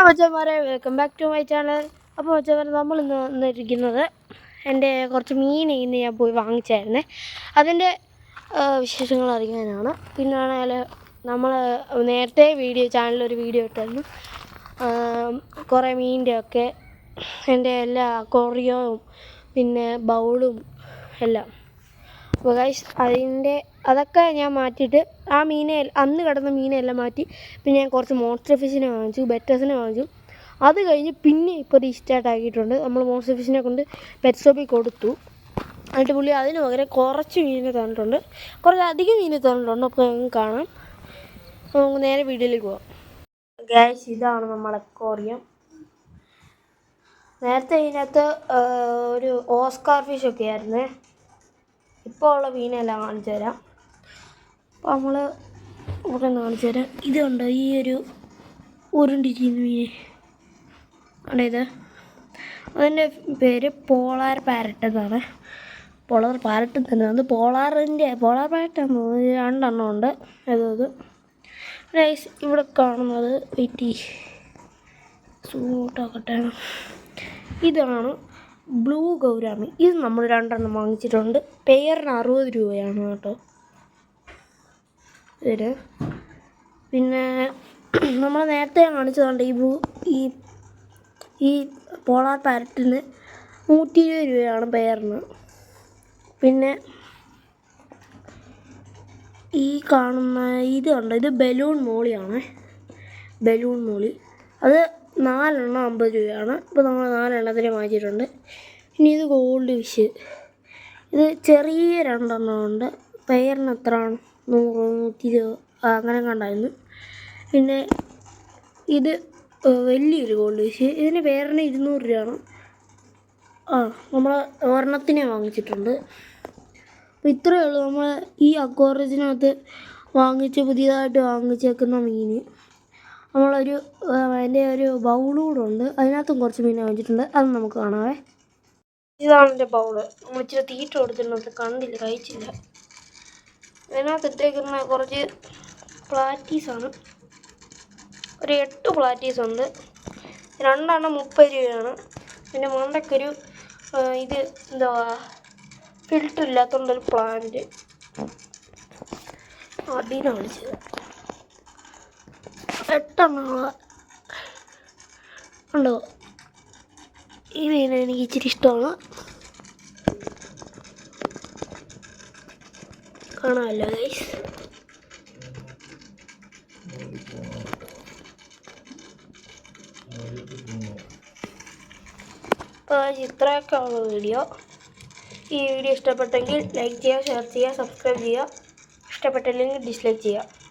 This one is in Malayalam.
മച്ചന്മാരെ, welcome back to my channel. അപ്പോൾ മച്ചന്മാരെ, നമ്മൾ ഇന്ന് വന്നിരിക്കുന്നത് എൻ്റെ കുറച്ച് മീൻ ഇന്ന് ഞാൻ പോയി വാങ്ങിച്ചായിരുന്നേ. അതിൻ്റെ വിശേഷങ്ങൾ അറിയാനാണ്. പിന്നെ ആണെങ്കിൽ നമ്മൾ നേരത്തെ ചാനലൊരു വീഡിയോ ഇട്ടായിരുന്നു. കുറേ മീനിൻ്റെ ഒക്കെ എൻ്റെ എല്ലാ അക്വേറിയവും പിന്നെ ബൗളും എല്ലാം. അപ്പോൾ ഗൈസ്, അതൊക്കെ ഞാൻ മാറ്റിയിട്ട് ആ അന്ന് കിടന്ന മീനെല്ലാം മാറ്റി. പിന്നെ ഞാൻ കുറച്ച് മോൺസ്റ്റർ ഫിഷിനെ വാങ്ങിച്ചു, ബെറ്റസിനെ വാങ്ങിച്ചു. അത് കഴിഞ്ഞ് പിന്നെ ഇപ്പോൾ റീസ്റ്റാർട്ട് ആക്കിയിട്ടുണ്ട്. നമ്മൾ മോൺസ്റ്റർ ഫിഷിനെ കൊണ്ട് പെറ്റ് ഷോപ്പിൽ കൊടുത്തു. എന്നിട്ട് പുള്ളി അതിന് പകരം കുറച്ച് മീനിനെ തന്നിട്ടുണ്ട്, കുറച്ചധികം മീനിനെ തന്നിട്ടുണ്ട്. അപ്പോൾ നമുക്ക് കാണാം. നമുക്ക് നേരെ വീഡിയോയിലേക്ക് പോകാം. ഗൈസ്, ഇതാണ് നമ്മുടെ അക്വേറിയം. നേരത്തെ ഇതിനകത്ത് ഒരു ഓസ്കാർ ഫിഷൊക്കെ ആയിരുന്നേ. ഇപ്പോൾ ഉള്ള മീനെല്ലാം കാണിച്ചു തരാം. അപ്പോൾ നമ്മൾ ഇവിടെ നിന്ന് കാണിച്ചു തരാം. ഇതുണ്ട്, ഈ ഒരു ഉരുണ്ടിരിക്കുന്ന മീൻ അതായത് അതിൻ്റെ പേര് പോളാർ പാരറ്റ് എന്നാണ്. പോളാർ പാരറ്റ് തന്നെ, അത് പോളാർ പാരറ്റ് രണ്ടെണ്ണം ഉണ്ട്. അത് റൈസ് ഇവിടെ കാണുന്നത് സൂട്ടാക്കട്ടെ, ഇതാണ് ബ്ലൂ ഗൗരാമി. ഇത് നമ്മൾ രണ്ടെണ്ണം വാങ്ങിച്ചിട്ടുണ്ട്. പെയറിന് 60 രൂപയാണ് കേട്ടോ ഇതിന്. പിന്നെ നമ്മൾ നേരത്തെ കാണിച്ചതുകൊണ്ട് ഈ പോളാർ പാരറ്റിന് 120 രൂപയാണ് പെയറിന്. പിന്നെ ഈ കാണുന്ന ഇതുണ്ട്, ഇത് ബലൂൺ മോളിയാണ്. ബലൂൺ മോളി അത് 4 എണ്ണം 50 രൂപയാണ്. ഇപ്പോൾ നമ്മൾ 4 എണ്ണത്തിന് വാങ്ങിച്ചിട്ടുണ്ട്. ഇനി ഇത് ഗോൾഡ് ഫിഷ്, ഇത് ചെറിയ 2 എണ്ണം ഉണ്ട്. പെയറിന് എത്രയാണ്? 100, 120 അങ്ങനെ കണ്ടായിരുന്നു. പിന്നെ ഇത് വലിയൊരു ഗോൾഡ് ഫിഷ്, ഇതിന് പെയറിന് 200 രൂപയാണ്. നമ്മൾ ഒരെണ്ണത്തിനെ വാങ്ങിച്ചിട്ടുണ്ട്. അപ്പോൾ ഇത്രയേ ഉള്ളൂ നമ്മൾ ഈ അക്വേറിയത്തിനകത്ത് പുതിയതായിട്ട് വാങ്ങിച്ചേക്കുന്ന മീൻ. അതിൻ്റെ ഒരു ബൗളൂടെ ഉണ്ട്, അതിനകത്തും കുറച്ച് മീൻ വാങ്ങിച്ചിട്ടുണ്ട്. അത് നമുക്ക് കാണാവേ. ഇതാണ് എൻ്റെ ബൗള്. നമ്മൾ ഇച്ചിരി തീറ്റ കൊടുത്തിട്ടുണ്ട്, കണ്ടില്ല, കഴിച്ചില്ല. അതിനകത്ത് ഇട്ടേക്കുന്ന കുറച്ച് പ്ലാറ്റീസാണ്. ഒരു 8 പ്ലാറ്റീസ് ഉണ്ട്. 2 എണ്ണം 30 രൂപയാണ്. പിന്നെ മണ്ടയ്ക്കൊരു ഫിൽറ്റർ ഇല്ലാത്തതുകൊണ്ടൊരു പ്ലാന്റ് അതിനെ വിളിച്ചത്. 8 എണ്ണം ഉണ്ടോ? ഈ മീൻ എനിക്ക് ഇച്ചിരി ഇഷ്ടമാണ്, കാണാമല്ലോ ഗൈസ്. അപ്പോൾ ഇത്രയൊക്കെ ഉള്ള വീഡിയോ. ഈ വീഡിയോ ഇഷ്ടപ്പെട്ടെങ്കിൽ ലൈക്ക് ചെയ്യുക, ഷെയർ ചെയ്യുക, സബ്സ്ക്രൈബ് ചെയ്യുക. ഇഷ്ടപ്പെട്ടില്ലെങ്കിൽ ഡിസ്ലൈക്ക് ചെയ്യുക.